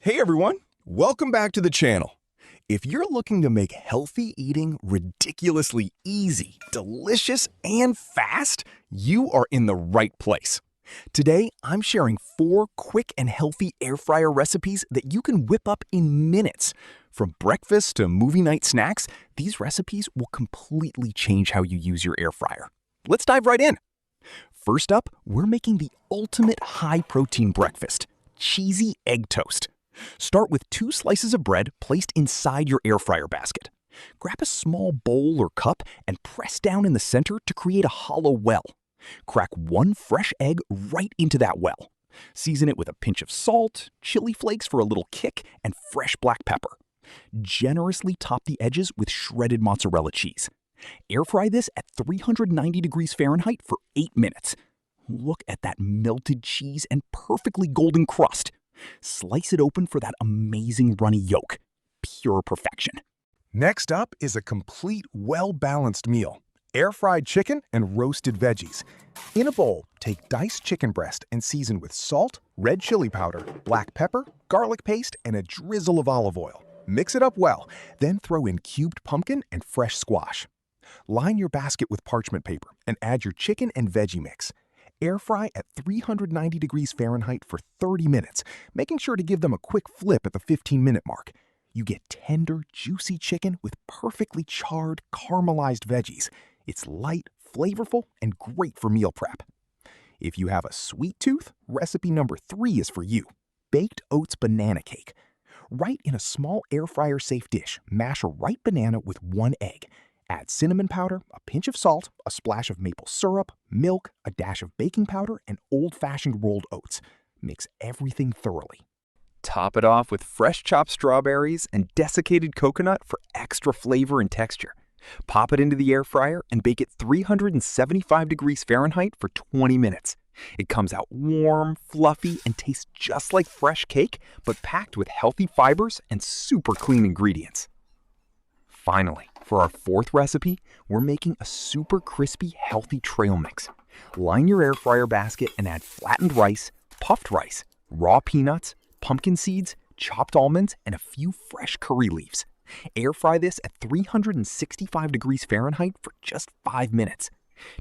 Hey everyone, welcome back to the channel. If you're looking to make healthy eating ridiculously easy, delicious, and fast, you are in the right place. Today, I'm sharing 4 quick and healthy air fryer recipes that you can whip up in minutes. From breakfast to movie night snacks, these recipes will completely change how you use your air fryer. Let's dive right in. First up, we're making the ultimate high-protein breakfast, cheesy egg toast. Start with 2 slices of bread placed inside your air fryer basket. Grab a small bowl or cup and press down in the center to create a hollow well. Crack 1 fresh egg right into that well. Season it with a pinch of salt, chili flakes for a little kick, and fresh black pepper. Generously top the edges with shredded mozzarella cheese. Air fry this at 390 degrees Fahrenheit for 8 minutes. Look at that melted cheese and perfectly golden crust. Slice it open for that amazing runny yolk. Pure perfection. Next up is a complete, well-balanced meal. Air-fried chicken and roasted veggies. In a bowl, take diced chicken breast and season with salt, red chili powder, black pepper, garlic paste, and a drizzle of olive oil. Mix it up well, then throw in cubed pumpkin and fresh squash. Line your basket with parchment paper and add your chicken and veggie mix. Air fry at 390 degrees Fahrenheit for 30 minutes, making sure to give them a quick flip at the 15-minute mark. You get tender, juicy chicken with perfectly charred, caramelized veggies. It's light, flavorful, and great for meal prep. If you have a sweet tooth, recipe number 3 is for you. Baked oats banana cake. Right in a small air fryer safe dish, mash a ripe banana with 1 egg. Add cinnamon powder, a pinch of salt, a splash of maple syrup, milk, a dash of baking powder, and old-fashioned rolled oats. Mix everything thoroughly. Top it off with fresh chopped strawberries and desiccated coconut for extra flavor and texture. Pop it into the air fryer and bake it 375 degrees Fahrenheit for 20 minutes. It comes out warm, fluffy, and tastes just like fresh cake, but packed with healthy fibers and super clean ingredients. Finally, for our 4th recipe, we're making a super crispy, healthy trail mix. Line your air fryer basket and add flattened rice, puffed rice, raw peanuts, pumpkin seeds, chopped almonds, and a few fresh curry leaves. Air fry this at 365 degrees Fahrenheit for just 5 minutes.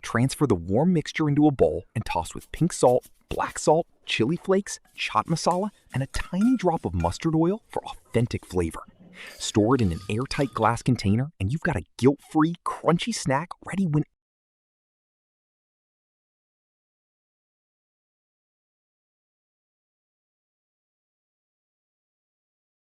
Transfer the warm mixture into a bowl and toss with pink salt, black salt, chili flakes, chaat masala, and a tiny drop of mustard oil for authentic flavor. Store it in an airtight glass container, and you've got a guilt-free, crunchy snack ready